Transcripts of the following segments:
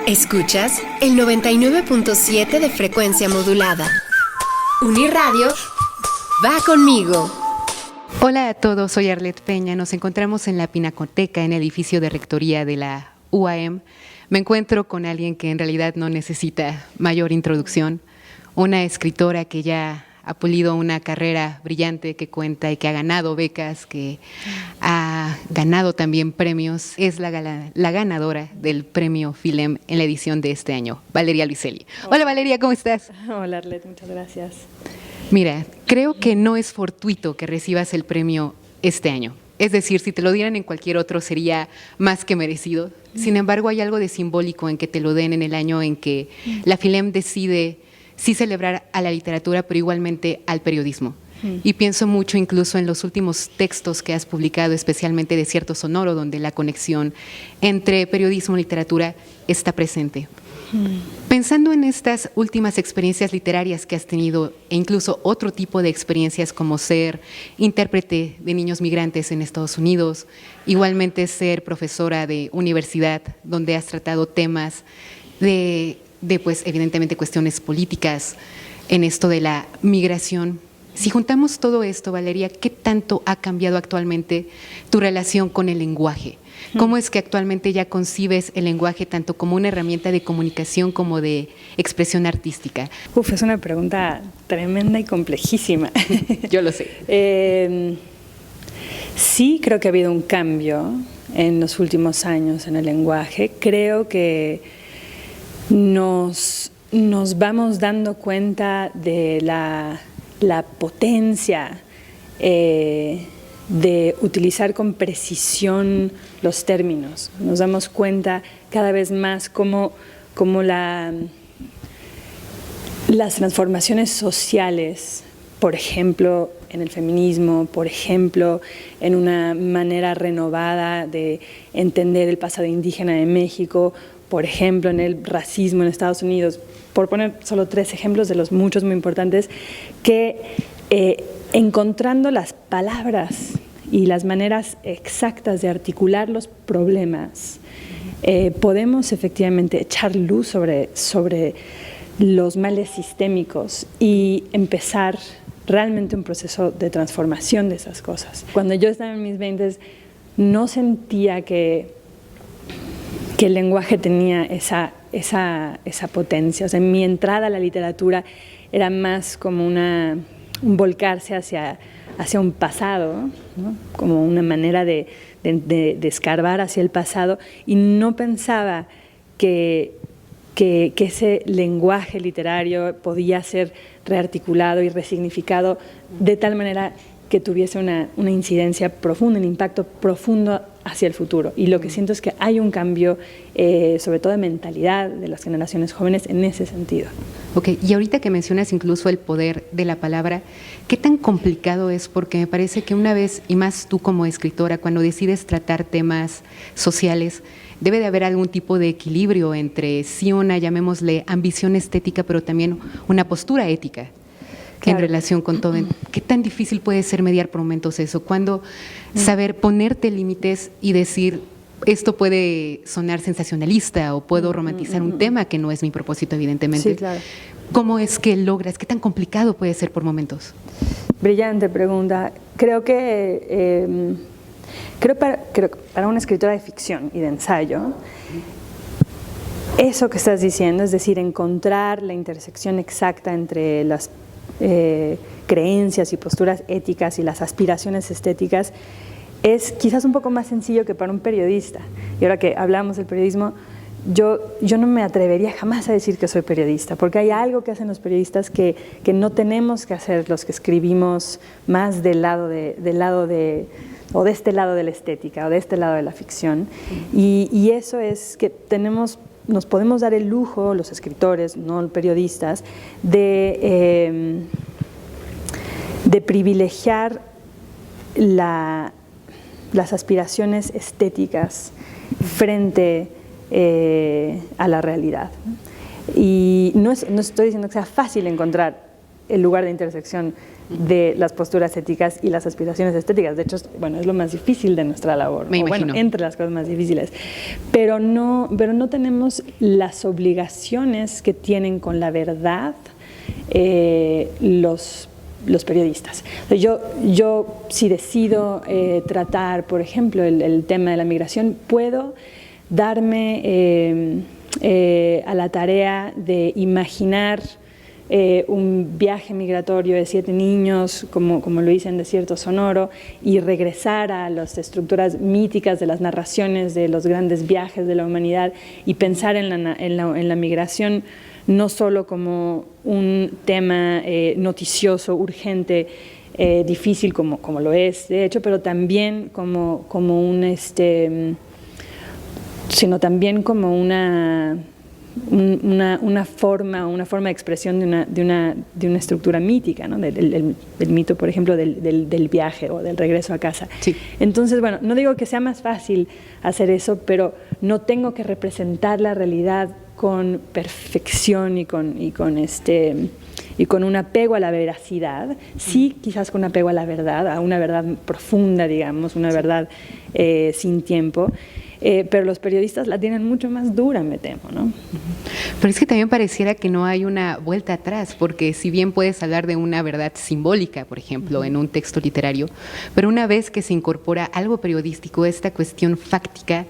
Escuchas el 99.7 de frecuencia modulada. Uniradio va conmigo. Hola a todos, soy Arlet Peña. Nos encontramos en la Pinacoteca, en el edificio de rectoría de la UAM. Me encuentro con alguien que en realidad no necesita mayor introducción, una escritora que ya ha pulido una carrera brillante, que cuenta y que ha ganado becas, que ha ganado también premios. Es la ganadora del premio Filem en la edición de este año, Valeria Luiselli. Hola Valeria, ¿cómo estás? Hola Arlet, muchas gracias. Mira, creo que no es fortuito que recibas el premio este año. Es decir, si te lo dieran en cualquier otro sería más que merecido. Sin embargo, hay algo de simbólico en que te lo den en el año en que la Filem decide sí celebrar a la literatura, pero igualmente al periodismo. Y pienso mucho incluso en los últimos textos que has publicado, especialmente Desierto Sonoro, donde la conexión entre periodismo y literatura está presente. Pensando en estas últimas experiencias literarias que has tenido, e incluso otro tipo de experiencias como ser intérprete de niños migrantes en Estados Unidos, igualmente ser profesora de universidad, donde has tratado temas de pues evidentemente cuestiones políticas en esto de la migración. Si juntamos todo esto, Valeria, ¿qué tanto ha cambiado actualmente tu relación con el lenguaje? ¿Cómo es que actualmente ya concibes el lenguaje tanto como una herramienta de comunicación como de expresión artística? Es una pregunta tremenda y complejísima. Yo lo sé. Sí, creo que ha habido un cambio en los últimos años en el lenguaje. Creo que nos vamos dando cuenta de la potencia de utilizar con precisión los términos. Nos damos cuenta cada vez más cómo las transformaciones sociales, por ejemplo, en el feminismo, por ejemplo, en una manera renovada de entender el pasado indígena de México, por ejemplo, en el racismo en Estados Unidos, por poner solo 3 ejemplos de los muchos muy importantes, que encontrando las palabras y las maneras exactas de articular los problemas, podemos efectivamente echar luz sobre los males sistémicos y empezar realmente un proceso de transformación de esas cosas. Cuando yo estaba en mis 20s, no sentía que el lenguaje tenía esa potencia. O sea, mi entrada a la literatura era más como un volcarse hacia un pasado, ¿no? Como una manera de escarbar hacia el pasado, y no pensaba que ese lenguaje literario podía ser rearticulado y resignificado de tal manera que tuviese una incidencia profunda, un impacto profundo hacia el futuro. Y lo que siento es que hay un cambio, sobre todo de mentalidad de las generaciones jóvenes en ese sentido. Ok, y ahorita que mencionas incluso el poder de la palabra, ¿qué tan complicado es? Porque me parece que una vez, y más tú como escritora, cuando decides tratar temas sociales, debe de haber algún tipo de equilibrio entre sí una, llamémosle, ambición estética, pero también una postura ética. Claro. En relación con todo. ¿Qué tan difícil puede ser mediar por momentos eso? Cuando saber ponerte límites y decir, esto puede sonar sensacionalista o puedo romantizar un tema que no es mi propósito, evidentemente. Sí, claro. ¿Cómo es que logras? ¿Qué tan complicado puede ser por momentos? Brillante pregunta. Creo que para una escritora de ficción y de ensayo, eso que estás diciendo, es decir, encontrar la intersección exacta entre las creencias y posturas éticas y las aspiraciones estéticas, es quizás un poco más sencillo que para un periodista. Y ahora que hablamos del periodismo, yo no me atrevería jamás a decir que soy periodista, porque hay algo que hacen los periodistas que no tenemos que hacer los que escribimos más o de este lado de la estética o de este lado de la ficción. Y eso es que nos podemos dar el lujo, los escritores, no periodistas, de privilegiar las aspiraciones estéticas frente a la realidad. Y no estoy diciendo que sea fácil encontrar el lugar de intersección de las posturas éticas y las aspiraciones estéticas. De hecho, bueno, es lo más difícil de nuestra labor. Me imagino. Bueno, entre las cosas más difíciles. Pero no tenemos las obligaciones que tienen con la verdad los periodistas. Yo si decido tratar, por ejemplo, el tema de la migración, puedo darme a la tarea de imaginar un viaje migratorio de 7 niños, como lo hice en Desierto Sonoro, y regresar a las estructuras míticas de las narraciones de los grandes viajes de la humanidad y pensar en la migración no solo como un tema noticioso, urgente, difícil como lo es, de hecho, pero también como un sino también como una forma de expresión de una estructura mítica, ¿no? del mito, por ejemplo, del viaje o del regreso a casa. Sí. Entonces, bueno, no digo que sea más fácil hacer eso, pero no tengo que representar la realidad con perfección y con un apego a la veracidad, sí, quizás con un apego a la verdad, a una verdad profunda, digamos, una verdad sin tiempo. Pero los periodistas la tienen mucho más dura, me temo, ¿no? Pero es que también pareciera que no hay una vuelta atrás, porque si bien puedes hablar de una verdad simbólica, por ejemplo, en un texto literario, pero una vez que se incorpora algo periodístico, esta cuestión fáctica,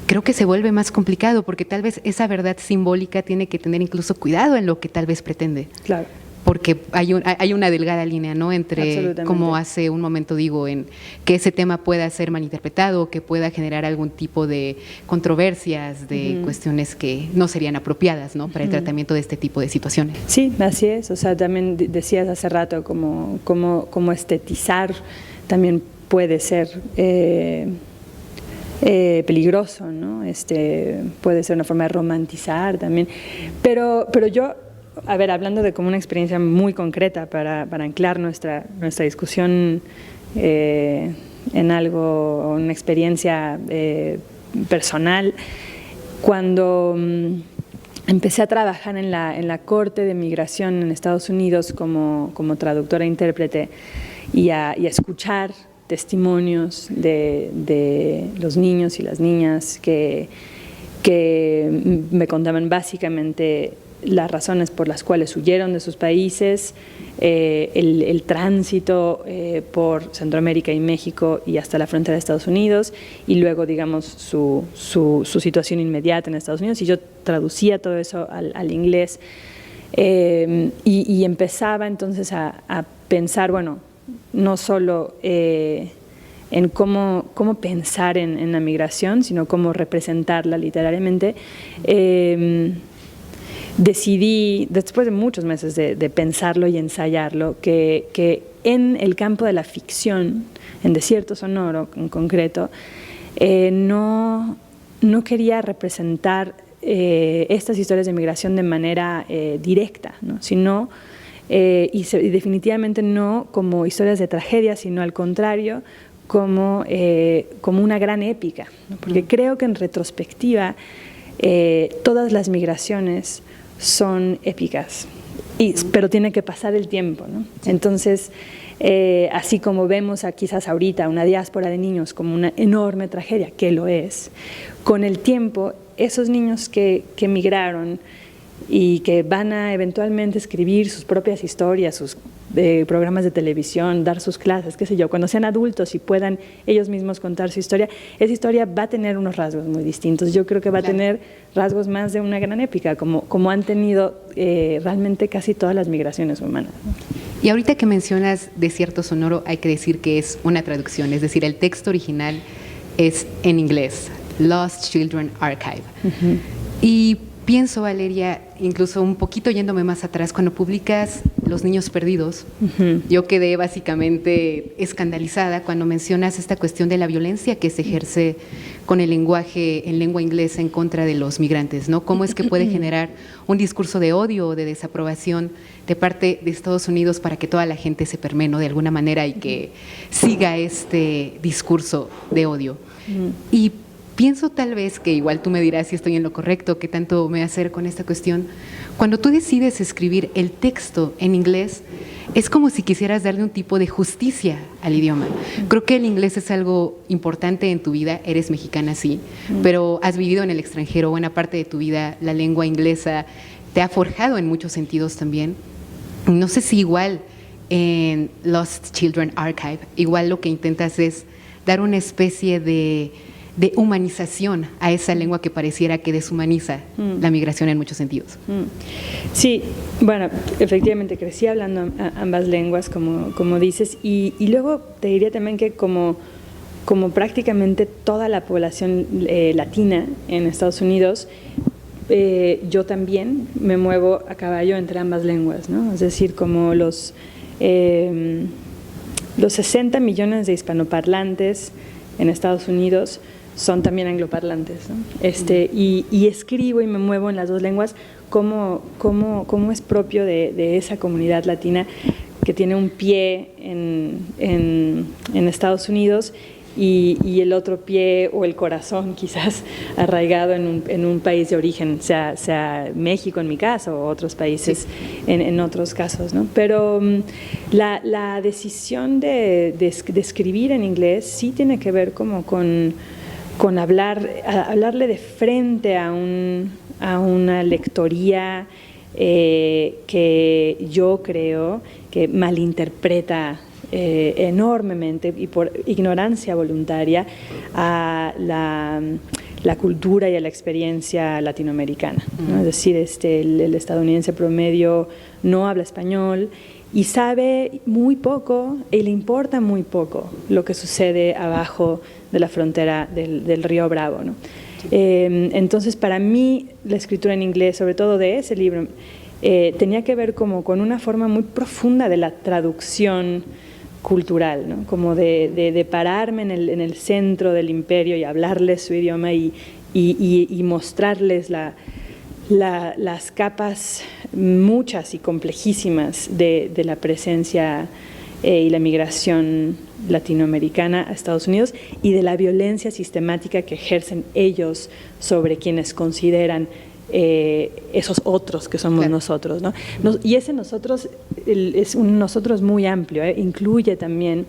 creo que se vuelve más complicado, porque tal vez esa verdad simbólica tiene que tener incluso cuidado en lo que tal vez pretende. Claro. Porque hay una delgada línea, ¿no? Entre, como hace un momento digo, en que ese tema pueda ser malinterpretado, que pueda generar algún tipo de controversias, de cuestiones que no serían apropiadas, ¿no? Para el tratamiento de este tipo de situaciones. Sí, así es. O sea, también decías hace rato como estetizar también puede ser peligroso, ¿no? Puede ser una forma de romantizar también. Pero yo, a ver, hablando de como una experiencia muy concreta para anclar nuestra discusión en algo, una experiencia personal, cuando empecé a trabajar en la Corte de Migración en Estados Unidos como traductora e intérprete y a escuchar testimonios de los niños y las niñas que me contaban básicamente las razones por las cuales huyeron de sus países, el tránsito por Centroamérica y México y hasta la frontera de Estados Unidos, y luego, digamos, su situación inmediata en Estados Unidos, y yo traducía todo eso al inglés, y empezaba entonces a pensar, bueno, no solo en cómo pensar en la migración, sino cómo representarla literariamente. Decidí, después de muchos meses de pensarlo y ensayarlo, que en el campo de la ficción, en Desierto Sonoro en concreto, no quería representar estas historias de migración de manera directa, ¿no? Sino, y definitivamente no como historias de tragedia, sino al contrario, como una gran épica, ¿no? Porque creo que en retrospectiva todas las migraciones son épicas, pero tiene que pasar el tiempo, ¿no? Entonces, así como vemos quizás ahorita una diáspora de niños como una enorme tragedia, que lo es, con el tiempo esos niños que migraron y que van a eventualmente escribir sus propias historias, sus programas de televisión, dar sus clases, qué sé yo, cuando sean adultos y puedan ellos mismos contar su historia, esa historia va a tener unos rasgos muy distintos. Yo creo que va a tener rasgos más de una gran épica, como han tenido realmente casi todas las migraciones humanas, ¿no? Y ahorita que mencionas Desierto Sonoro, hay que decir que es una traducción, es decir, el texto original es en inglés, Lost Children Archive. Y pienso, Valeria, incluso un poquito yéndome más atrás, cuando publicas Los Niños Perdidos, yo quedé básicamente escandalizada cuando mencionas esta cuestión de la violencia que se ejerce con el lenguaje en lengua inglesa en contra de los migrantes, ¿no? ¿Cómo es que puede generar un discurso de odio o de desaprobación de parte de Estados Unidos para que toda la gente se permee, ¿no? De alguna manera, y que siga este discurso de odio? Y pienso tal vez que igual tú me dirás si estoy en lo correcto, qué tanto me hacer con esta cuestión. Cuando tú decides escribir el texto en inglés, es como si quisieras darle un tipo de justicia al idioma. Creo que el inglés es algo importante en tu vida, eres mexicana, sí, pero has vivido en el extranjero, buena parte de tu vida, la lengua inglesa te ha forjado en muchos sentidos también. No sé si igual en Lost Children Archive, igual lo que intentas es dar una especie de humanización a esa lengua que pareciera que deshumaniza la migración en muchos sentidos. Sí, bueno, efectivamente crecí hablando ambas lenguas, como dices, y luego te diría también que como prácticamente toda la población latina en Estados Unidos, yo también me muevo a caballo entre ambas lenguas, ¿no? Es decir, como los 60 millones de hispanoparlantes en Estados Unidos son también angloparlantes, ¿no? Y escribo y me muevo en las dos lenguas como es propio de esa comunidad latina que tiene un pie en Estados Unidos y el otro pie o el corazón quizás arraigado en un país de origen, sea México en mi caso o otros países en otros casos, ¿no? Pero la decisión de escribir en inglés sí tiene que ver como con hablarle de frente a una lectoría que yo creo que malinterpreta enormemente y por ignorancia voluntaria a la cultura y a la experiencia latinoamericana, ¿no? Es decir, el estadounidense promedio no habla español y sabe muy poco y le importa muy poco lo que sucede abajo de la frontera del río Bravo, ¿no? Entonces, para mí, la escritura en inglés, sobre todo de ese libro, tenía que ver como con una forma muy profunda de la traducción cultural, ¿no? Como de pararme en el centro del imperio y hablarles su idioma y mostrarles las capas muchas y complejísimas de la presencia y la migración latinoamericana a Estados Unidos y de la violencia sistemática que ejercen ellos sobre quienes consideran esos otros que somos, claro, nosotros, ¿no? Y ese nosotros es un nosotros muy amplio, incluye también,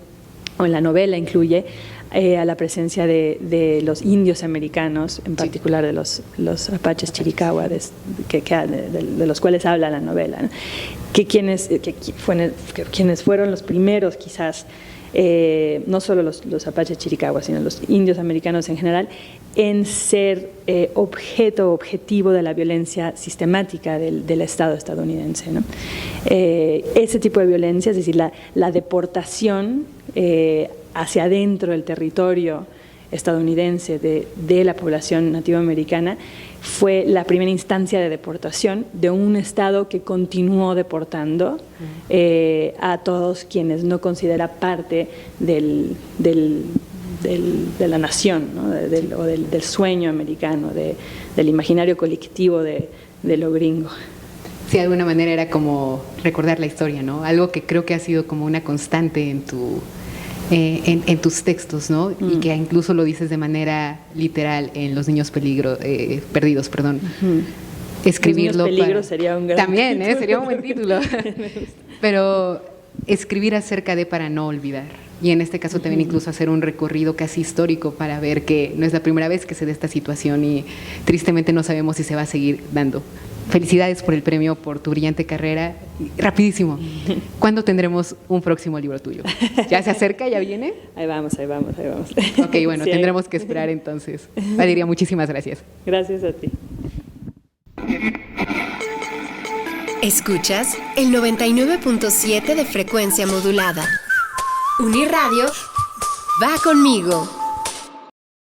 o en la novela incluye a la presencia de los indios americanos, en particular de los apaches Chiricahua, de los cuales habla la novela, ¿no? Quienes fueron los primeros quizás, no solo los apaches Chiricahua, sino los indios americanos en general, en ser objetivo de la violencia sistemática del Estado estadounidense, ¿no? Ese tipo de violencia, es decir, la deportación hacia adentro del territorio estadounidense de la población nativoamericana, fue la primera instancia de deportación de un Estado que continuó deportando a todos quienes no considera parte de la nación, ¿no? del sueño americano, del imaginario colectivo de lo gringo. Sí, de alguna manera era como recordar la historia, ¿no? Algo que creo que ha sido como una constante en tus textos, ¿no? Y que incluso lo dices de manera literal en Los niños perdidos, perdón. Escribirlo. Los niños peligros sería un gran también, título. Sería un buen título. Pero escribir acerca de para no olvidar. Y en este caso también incluso hacer un recorrido casi histórico para ver que no es la primera vez que se da esta situación y tristemente no sabemos si se va a seguir dando. Felicidades por el premio, por tu brillante carrera. Rapidísimo, ¿cuándo tendremos un próximo libro tuyo? ¿Ya se acerca? ¿Ya viene? Ahí vamos. Ok, bueno, sí, tendremos que esperar entonces. Valeria, muchísimas gracias. Gracias a ti. Escuchas el 99.7 de frecuencia modulada. Unirradio va conmigo.